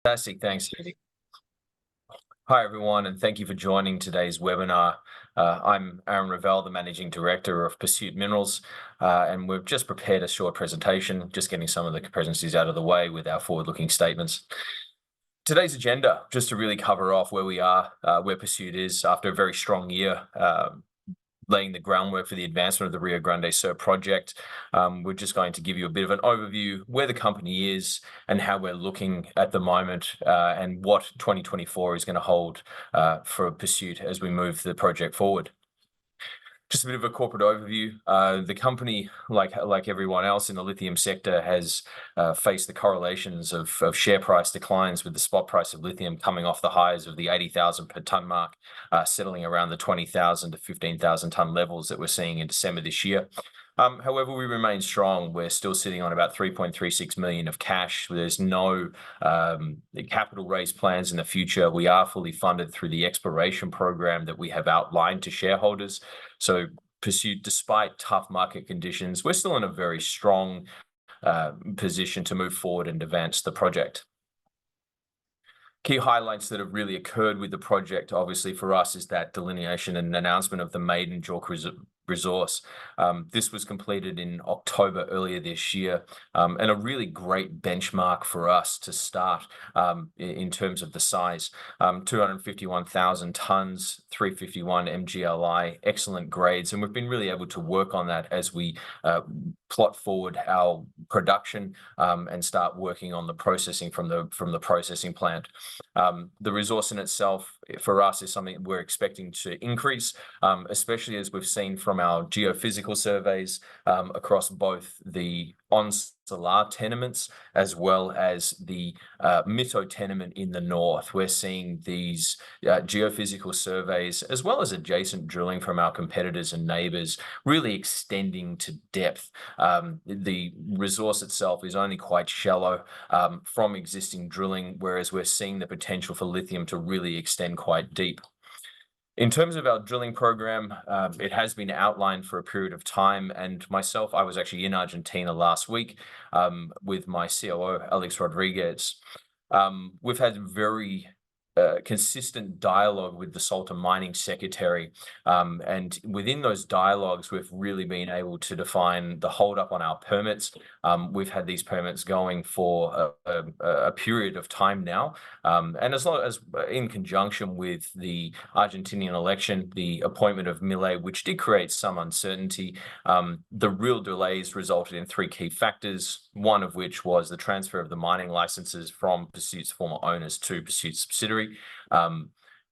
Fantastic. Thanks, Andy. Hi, everyone, and thank you for joining today's webinar. I'm Aaron Revelle, the Managing Director of Pursuit Minerals, and we've just prepared a short presentation, just getting some of the presences out of the way with our forward-looking statements. Today's agenda, just to really cover off where we are, where Pursuit is after a very strong year, laying the groundwork for the advancement of the Rio Grande project. We're just going to give you a bit of an overview where the company is and how we're looking at the moment, and what 2024 is going to hold for Pursuit as we move the project forward. Just a bit of a corporate overview. The company, like everyone else in the lithium sector, has faced the correlations of share price declines, with the spot price of lithium coming off the highs of the 80,000 per tonne mark, settling around the 20,000 to 15,000 tonne levels that we're seeing in December this year. However, we remain strong. We're still sitting on about 3.36 million of cash. There's no capital raise plans in the future. We are fully funded through the exploration program that we have outlined to shareholders. So Pursuit, despite tough market conditions, we're still in a very strong position to move forward and advance the project. Key highlights that have really occurred with the project, obviously for us, is that delineation and announcement of the maiden JORC resource. This was completed in October earlier this year, and a really great benchmark for us to start in terms of the size. 251,000 tonnes, 351 mgli, excellent grades, and we've been really able to work on that as we plot forward our production and start working on the processing from the processing plant. The resource in itself for us is something we're expecting to increase, especially as we've seen from our geophysical surveys across both the on-salar tenements as well as the Mito tenement in the north. We're seeing these geophysical surveys as well as adjacent drilling from our competitors and neighbours really extending to depth. The resource itself is only quite shallow from existing drilling, whereas we're seeing the potential for lithium to really extend quite deep. In terms of our drilling program, it has been outlined for a period of time, and myself, I was actually in Argentina last week with my COO, Alex Rodriguez. We've had very consistent dialogue with the Salta Mining Secretary, and within those dialogues, we've really been able to define the hold-up on our permits. We've had these permits going for a period of time now, and as long as in conjunction with the Argentinian election, the appointment of Milei, which did create some uncertainty, the real delays resulted in three key factors, one of which was the transfer of the mining licenses from Pursuit's former owners to Pursuit's subsidiary.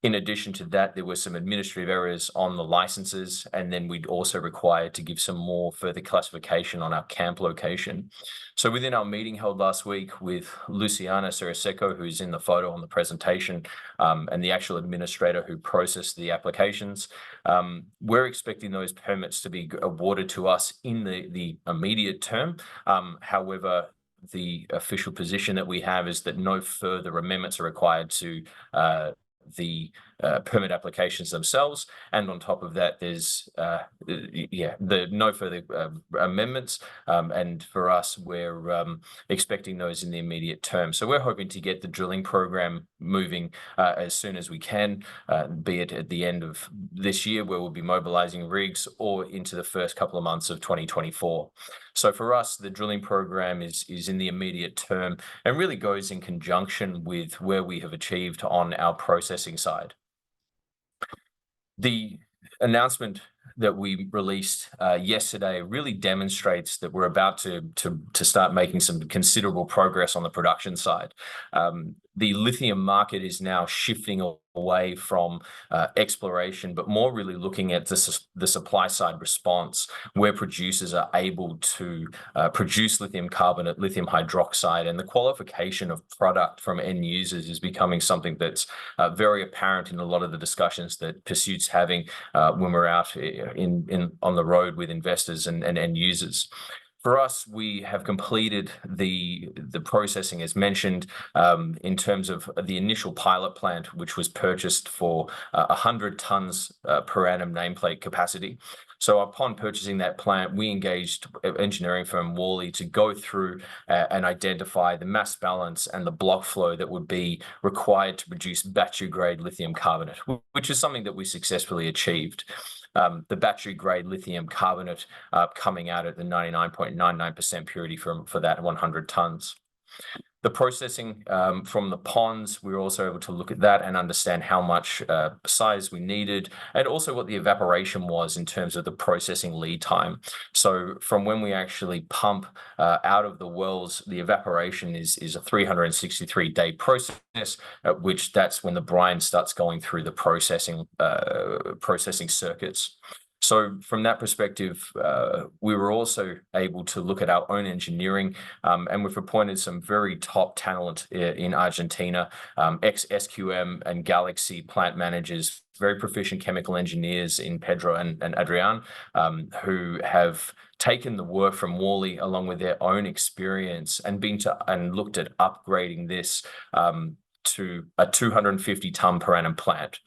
In addition to that, there were some administrative errors on the licenses, and then we'd also required to give some more further classification on our camp location. So within our meeting held last week with Luciana Cereseco, who's in the photo on the presentation, and the actual administrator who processed the applications, we're expecting those permits to be awarded to us in the immediate term. However, the official position that we have is that no further amendments are required to the permit applications themselves, and on top of that, there's no further amendments, and for us, we're expecting those in the immediate term. So we're hoping to get the drilling program moving as soon as we can, be it at the end of this year, where we'll be mobilizing rigs, or into the first couple of months of 2024. So for us, the drilling program is in the immediate term and really goes in conjunction with where we have achieved on our processing side. The announcement that we released yesterday really demonstrates that we're about to start making some considerable progress on the production side. The lithium market is now shifting away from exploration, but more really looking at the supply side response, where producers are able to produce lithium carbonate, lithium hydroxide, and the qualification of product from end users is becoming something that's very apparent in a lot of the discussions that Pursuit's having when we're out on the road with investors and end users. For us, we have completed the processing, as mentioned, in terms of the initial pilot plant, which was purchased for 100 tonnes per annum nameplate capacity. So upon purchasing that plant, we engaged engineering firm Worley to go through and identify the mass balance and the block flow that would be required to produce battery-grade lithium carbonate, which is something that we successfully achieved. The battery-grade lithium carbonate coming out at the 99.99% purity for that 100 tons. The processing from the ponds, we were also able to look at that and understand how much size we needed, and also what the evaporation was in terms of the processing lead time. So from when we actually pump out of the wells, the evaporation is a 363-day process, at which that's when the brine starts going through the processing circuits. So from that perspective, we were also able to look at our own engineering, and we've appointed some very top talent in Argentina, ex-SQM and Galaxy plant managers, very proficient chemical engineers in Pedro and Adrian, who have taken the work from Worley along with their own experience and looked at upgrading this to a 250-ton per annum plant.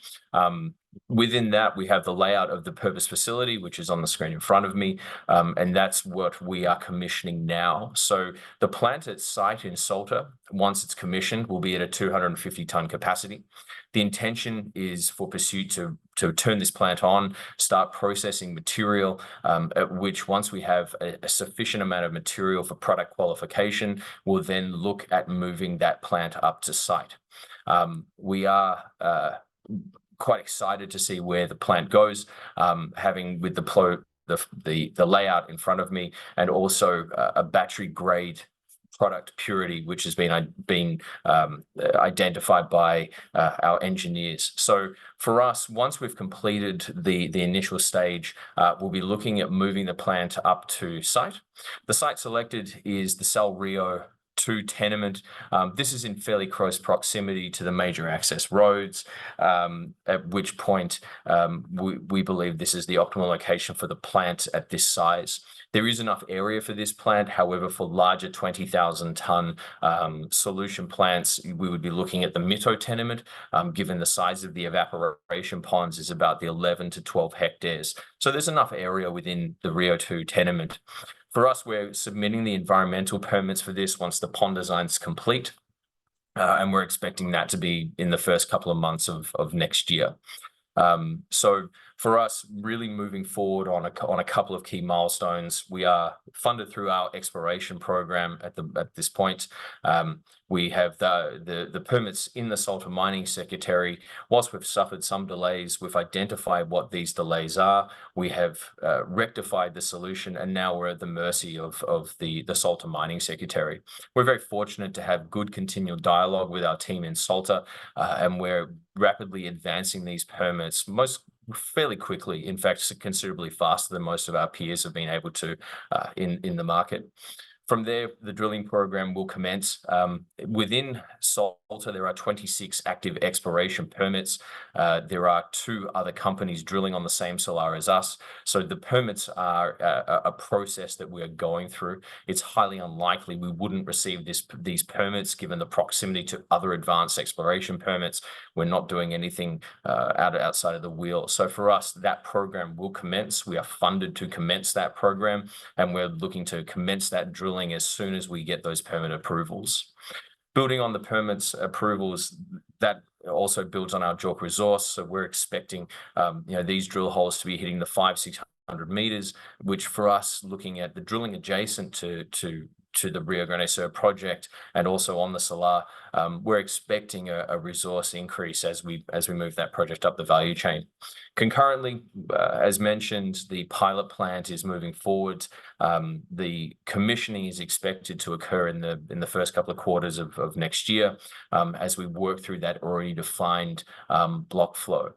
Within that, we have the layout of the purpose facility, which is on the screen in front of me, and that's what we are commissioning now. So the plant at site in Salta, once it's commissioned, will be at a 250-ton capacity. The intention is for Pursuit to turn this plant on, start processing material, at which once we have a sufficient amount of material for product qualification, we'll then look at moving that plant up to site. We are quite excited to see where the plant goes, having with the layout in front of me, and also a battery grade product purity, which has been identified by our engineers. So for us, once we've completed the initial stage, we'll be looking at moving the plant up to site. The site selected is the Sal Rio 2 tenement. This is in fairly close proximity to the major access roads, at which point we believe this is the optimal location for the plant at this size. There is enough area for this plant. However, for larger 20,000-ton solution plants, we would be looking at the Mito tenement, given the size of the evaporation ponds is about the 11 to 12 hectares. So there's enough area within the Rio 2 tenement. For us, we're submitting the environmental permits for this once the pond design is complete, and we're expecting that to be in the first couple of months of next year. So for us, really moving forward on a couple of key milestones, we are funded through our exploration program at this point. We have the permits in the Salta Mining Secretary. Whilst we've suffered some delays, we've identified what these delays are. We have rectified the solution, and now we're at the mercy of the Salta Mining Secretary. We're very fortunate to have good continual dialogue with our team in Salta, and we're rapidly advancing these permits fairly quickly, in fact, considerably faster than most of our peers have been able to in the market. From there, the drilling program will commence. Within Salta, there are 26 active exploration permits. There are 2 other companies drilling on the same salar as us. So the permits are a process that we are going through. It's highly unlikely we wouldn't receive these permits given the proximity to other advanced exploration permits. We're not doing anything outside of the wheel. So for us, that program will commence. We are funded to commence that program, and we're looking to commence that drilling as soon as we get those permit approvals. Building on the permits approvals, that also builds on our JORC resource. So we're expecting these drill holes to be hitting the 500-600 meters, which for us, looking at the drilling adjacent to the Rio Grande project and also on the salar, we're expecting a resource increase as we move that project up the value chain. Concurrently, as mentioned, the pilot plant is moving forward. The commissioning is expected to occur in the first couple of quarters of next year, as we work through that already defined block flow.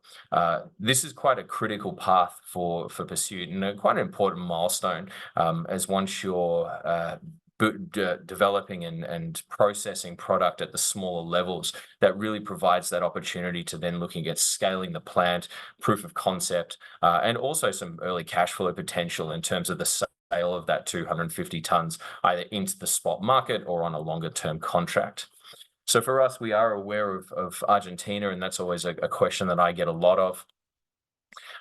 This is quite a critical path for Pursuit, and quite an important milestone, as once you're developing and processing product at the smaller levels, that really provides that opportunity to then looking at scaling the plant, proof of concept, and also some early cash flow potential in terms of the sale of that 250 tons, either into the spot market or on a longer term contract. So for us, we are aware of Argentina, and that's always a question that I get a lot of.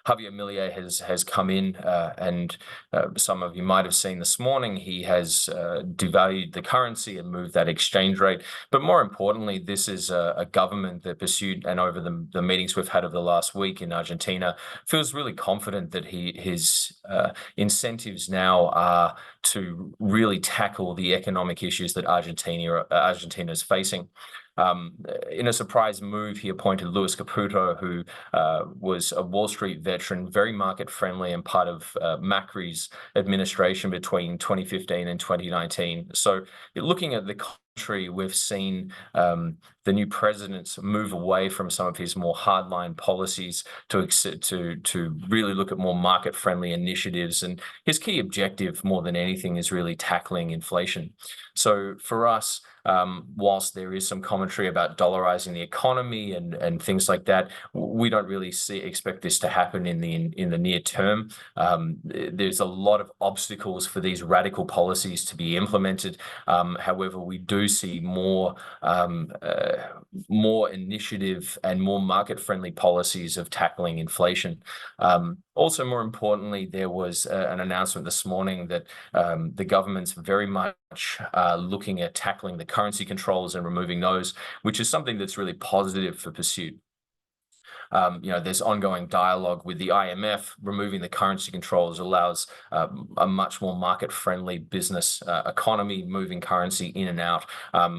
Javier Milei has come in, and some of you might have seen this morning, he has devalued the currency and moved that exchange rate. But more importantly, this is a government that pursued, and over the meetings we've had over the last week in Argentina, feels really confident that his incentives now are to really tackle the economic issues that Argentina is facing. In a surprise move, he appointed Luis Caputo, who was a Wall Street veteran, very market friendly, and part of Macri's administration between 2015 and 2019. So looking at the country, we've seen the new president move away from some of his more hardline policies to really look at more market-friendly initiatives. And his key objective, more than anything, is really tackling inflation. So for us, whilst there is some commentary about dollarizing the economy and things like that, we don't really expect this to happen in the near term. There's a lot of obstacles for these radical policies to be implemented. However, we do see more initiative and more market-friendly policies of tackling inflation. Also, more importantly, there was an announcement this morning that the government's very much looking at tackling the currency controls and removing those, which is something that's really positive for Pursuit. There's ongoing dialogue with the IMF. Removing the currency controls allows a much more market-friendly business economy, moving currency in and out,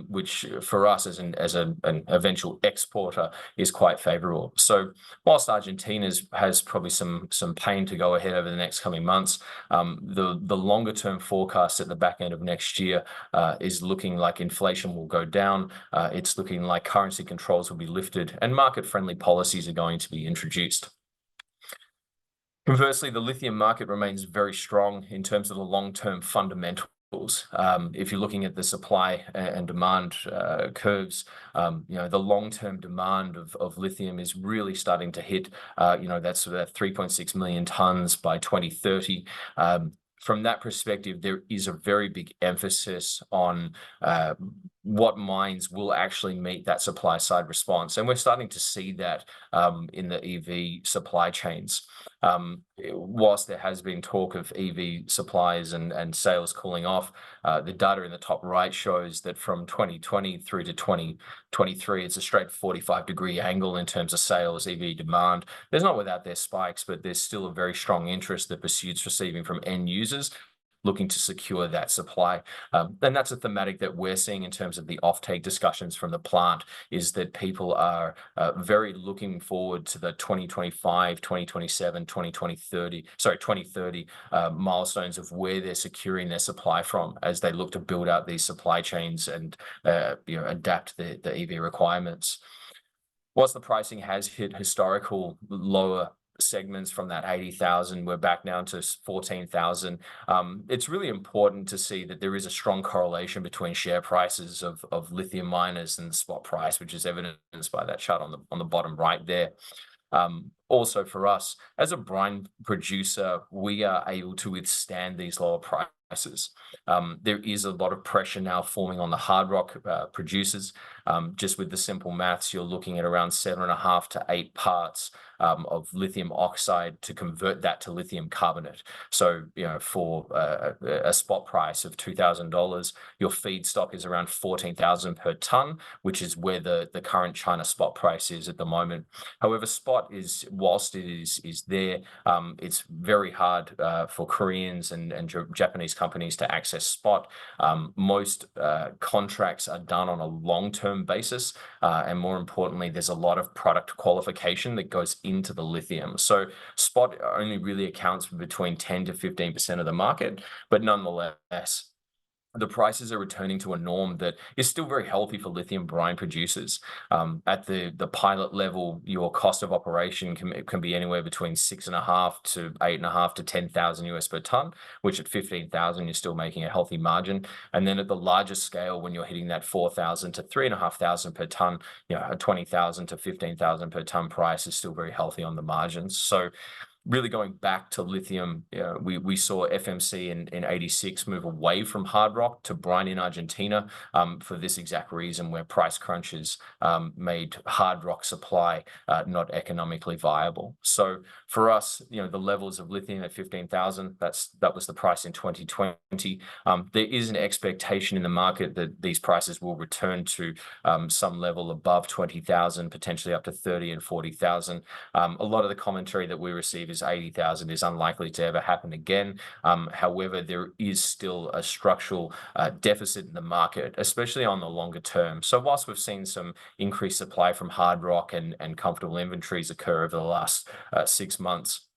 which for us as an eventual exporter is quite favorable. So whilst Argentina has probably some pain to go ahead over the next coming months, the longer-term forecast at the back end of next year is looking like inflation will go down. It's looking like currency controls will be lifted and market-friendly policies are going to be introduced. Conversely, the lithium market remains very strong in terms of the long-term fundamentals. If you're looking at the supply and demand curves, the long-term demand of lithium is really starting to hit, that's about 3.6 million tons by 2030. From that perspective, there is a very big emphasis on what mines will actually meet that supply side response. And we're starting to see that in the EV supply chains. Whilst there has been talk of EV supplies and sales cooling off, the data in the top right shows that from 2020 through to 2023, it's a straight 45-degree angle in terms of sales, EV demand. There's not without their spikes, but there's still a very strong interest that Pursuit's receiving from end users looking to secure that supply. And that's a thematic that we're seeing in terms of the offtake discussions from the plant, is that people are very looking forward to the 2025, 2027, 2030 milestones of where they're securing their supply from as they look to build out these supply chains and adapt the EV requirements. Whilst the pricing has hit historical lower segments from that 80,000, we're back down to 14,000. It's really important to see that there is a strong correlation between share prices of lithium miners and the spot price, which is evidenced by that chart on the bottom right there. Also for us, as a brine producer, we are able to withstand these lower prices. There is a lot of pressure now forming on the hard rock producers. Just with the simple maths, you're looking at around 7.5 to 8 parts of lithium oxide to convert that to lithium carbonate. So, for a spot price of $2,000, your feedstock is around 14,000 per ton, which is where the current China spot price is at the moment. However, spot is, whilst it is there, it's very hard for Koreans and Japanese companies to access spot. Most contracts are done on a long-term basis, and more importantly, there's a lot of product qualification that goes into the lithium. So spot only really accounts for between 10 to 15% of the market, but nonetheless, the prices are returning to a norm that is still very healthy for lithium brine producers. At the pilot level, your cost of operation can be anywhere between 6.5 to 8.5 to 10,000 US per ton, which at 15,000 you're still making a healthy margin. And then at the largest scale, when you're hitting that 4,000 to 3,500 per ton, a 20,000 to 15,000 per ton price is still very healthy on the margins. So really going back to lithium, we saw FMC in 86 move away from hard rock to brine in Argentina for this exact reason, where price crunches made hard rock supply not economically viable. So for us, the levels of lithium at 15,000, that was the price in 2020. There is an expectation in the market that these prices will return to some level above 20,000, potentially up to 30 and 40,000. A lot of the commentary that we receive is 80,000 is unlikely to ever happen again. However, there is still a structural deficit in the market, especially on the longer term. So whilst we've seen some increased supply from hard rock and comfortable inventories occur over the last 6 months,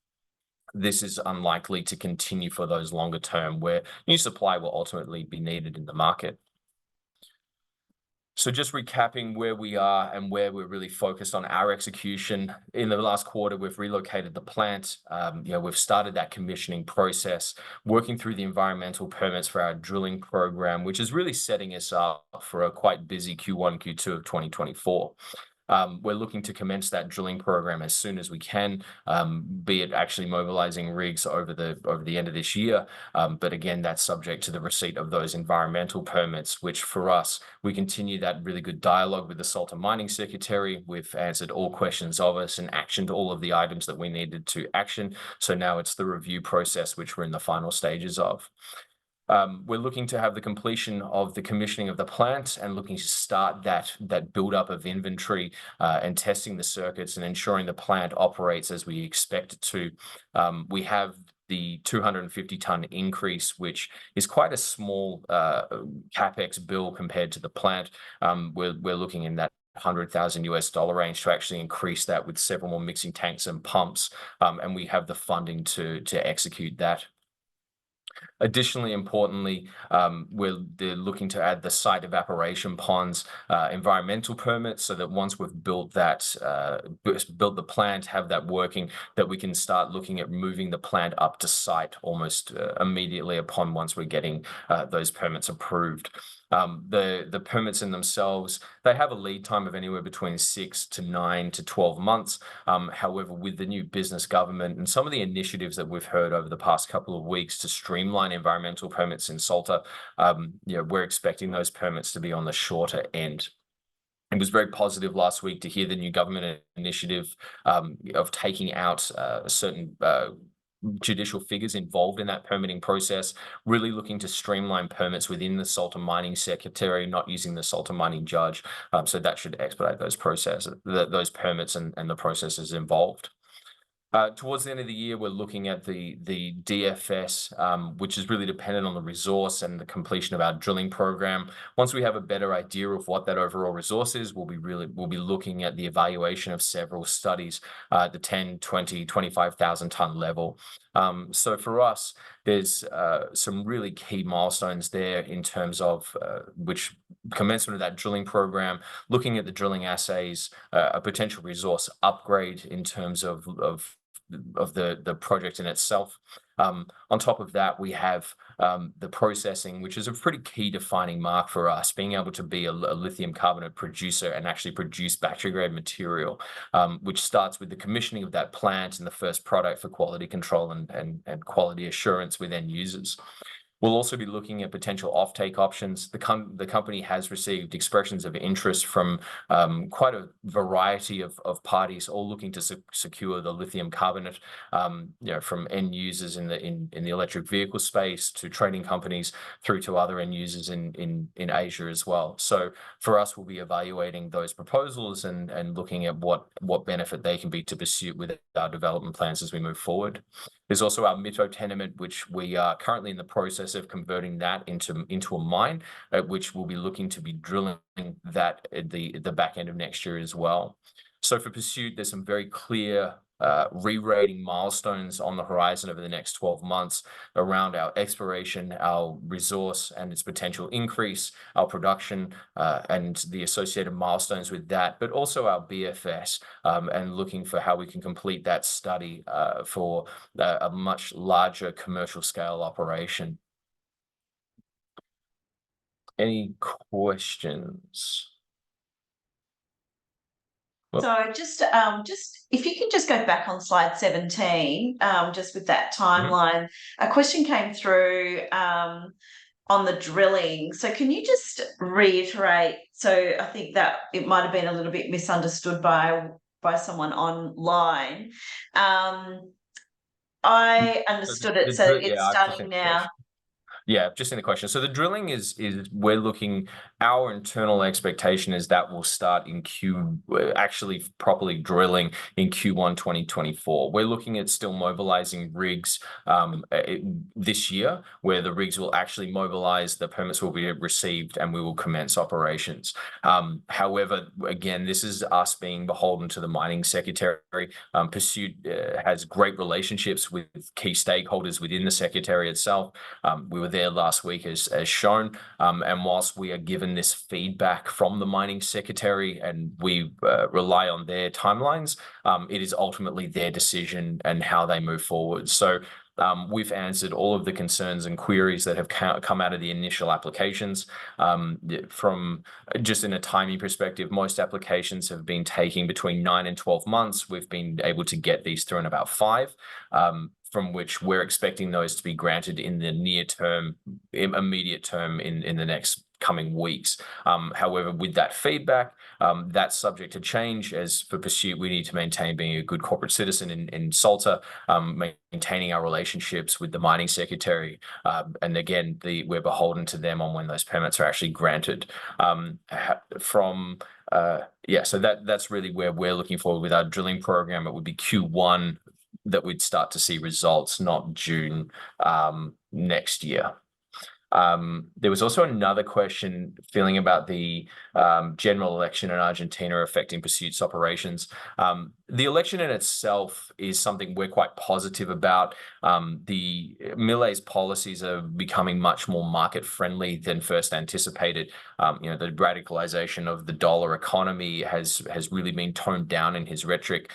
this is unlikely to continue for those longer term, where new supply will ultimately be needed in the market. So just recapping where we are and where we're really focused on our execution. In the last quarter, we've relocated the plant. We've started that commissioning process, working through the environmental permits for our drilling program, which is really setting us up for a quite busy Q1, Q2 of 2024. We're looking to commence that drilling program as soon as we can, be it actually mobilizing rigs over the end of this year. But again, that's subject to the receipt of those environmental permits, which for us, we continue that really good dialogue with the Salta Mining Secretary. We've answered all questions of us and actioned all of the items that we needed to action. So now it's the review process, which we're in the final stages of. We're looking to have the completion of the commissioning of the plant and looking to start that build-up of inventory and testing the circuits and ensuring the plant operates as we expect it to. We have the 250-ton increase, which is quite a small capex bill compared to the plant. We're looking in that $100,000 range to actually increase that with several more mixing tanks and pumps, and we have the funding to execute that. Additionally, importantly, they're looking to add the site evaporation ponds environmental permits, so that once we've built the plant, have that working, that we can start looking at moving the plant up to site almost immediately once we're getting those permits approved. The permits in themselves, they have a lead time of anywhere between 6 to 9 to 12 months. However, with the new business government and some of the initiatives that we've heard over the past couple of weeks to streamline environmental permits in Salta, we're expecting those permits to be on the shorter end. It was very positive last week to hear the new government initiative of taking out certain judicial figures involved in that permitting process, really looking to streamline permits within the Salta Mining Secretary, not using the Salta Mining Judge. So that should expedite those permits and the processes involved. Towards the end of the year, we're looking at the DFS, which is really dependent on the resource and the completion of our drilling program. Once we have a better idea of what that overall resource is, we'll be looking at the evaluation of several studies, the 10, 20, 25,000 ton level. So for us, there's some really key milestones there in terms of which commencement of that drilling program, looking at the drilling assays, a potential resource upgrade in terms of the project in itself. On top of that, we have the processing, which is a pretty key defining mark for us, being able to be a lithium carbonate producer and actually produce battery grade material, which starts with the commissioning of that plant and the first product for quality control and quality assurance with end users. We'll also be looking at potential offtake options. The company has received expressions of interest from quite a variety of parties, all looking to secure the lithium carbonate, from end users in the electric vehicle space to trading companies through to other end users in Asia as well. So for us, we'll be evaluating those proposals and looking at what benefit they can be to pursue with our development plans as we move forward. There's also our Mito tenement, which we are currently in the process of converting that into a mine, which we'll be looking to be drilling that at the back end of next year as well. So for Pursuit, there's some very clear re-rating milestones on the horizon over the next 12 months around our exploration, our resource and its potential increase, our production, and the associated milestones with that, but also our BFS, and looking for how we can complete that study for a much larger commercial scale operation. Any questions? Well, So just if you can just go back on slide 17, just with that timeline, a question came through on the drilling. So can you just reiterate? So I think that it might have been a little bit misunderstood by someone online. I understood it, so it's I've just seen starting the now. question. Yeah, just in the question. So the drilling is we're looking, our internal expectation is that will start in actually properly drilling in Q1 2024. We're looking at still mobilizing rigs this year, where the rigs will actually mobilize, the permits will be received, and we will commence operations. However, again, this is us being beholden to the mining secretary. Pursuit has great relationships with key stakeholders within the secretary itself. We were there last week as shown, and whilst we are given this feedback from the mining secretary and we rely on their timelines, it is ultimately their decision and how they move forward. So we've answered all of the concerns and queries that have come out of the initial applications. From just in a timing perspective, most applications have been taking between 9 and 12 months. We've been able to get these through in about 5. From which we're expecting those to be granted in the near term, immediate term in the next coming weeks. However, with that feedback, that's subject to change. As for Pursuit, we need to maintain being a good corporate citizen in Salta, maintaining our relationships with the mining secretary. And again, we're beholden to them on when those permits are actually granted. So that's really where we're looking forward with our drilling program. It would be Q1 that we'd start to see results, not June next year. There was also another question feeling about the general election in Argentina affecting Pursuit's operations. The election in itself is something we're quite positive about. The Milei's policies are becoming much more market friendly than first anticipated. The radicalization of the dollar economy has really been toned down in his rhetoric.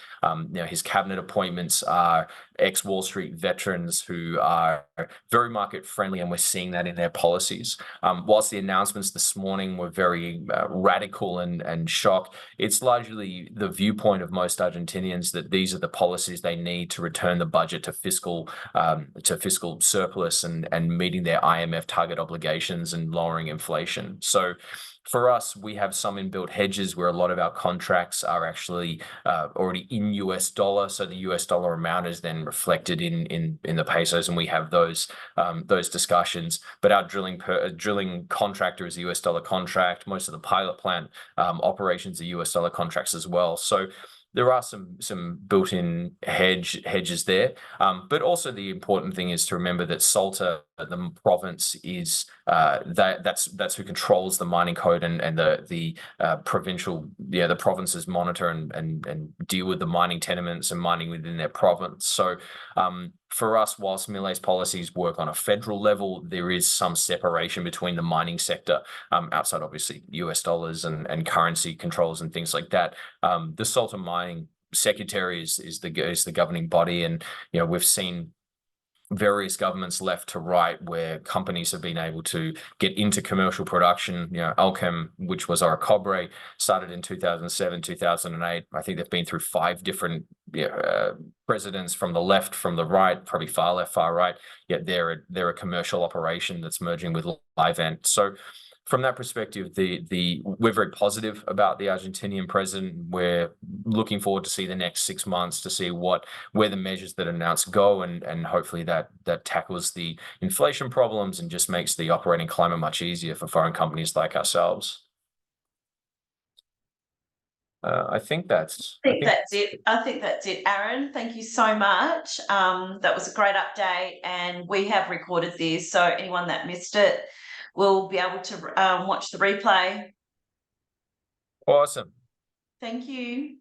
His cabinet appointments are ex-Wall Street veterans who are very market friendly, and we're seeing that in their policies. Whilst the announcements this morning were very radical and shock, it's largely the viewpoint of most Argentinians that these are the policies they need to return the budget to fiscal surplus and meeting their IMF target obligations and lowering inflation. So for us, we have some inbuilt hedges where a lot of our contracts are actually already in US dollar, so the US dollar amount is then reflected in the pesos, and we have those discussions. But our drilling contractor is a US dollar contract. Most of the pilot plant operations are US dollar contracts as well. So there are some built-in hedges there, but also the important thing is to remember that Salta, the province, is that's who controls the mining code and the the provinces monitor and deal with the mining tenements and mining within their province. So for us, whilst Milei's policies work on a federal level, there is some separation between the mining sector, outside obviously US dollars and currency controls and things like that. The Salta Mining Secretary is the governing body, and we've seen various governments left to right where companies have been able to get into commercial production. Alchem, which was our cobre, started in 2007, 2008. I think they've been through 5 different presidents from the left, from the right, probably far left, far right. Yet they're a commercial operation that's merging with Livent. So from that perspective, we're very positive about the Argentinian president. We're looking forward to see the next 6 months to see where the measures that are announced go, and hopefully that tackles the inflation problems and just makes the operating climate much easier for foreign companies like ourselves. I think that's it. I think that's it, Aaron. Thank you so much. That was a great update, and we have recorded this, so anyone that missed it will be able to watch the replay. awesome. Thank you.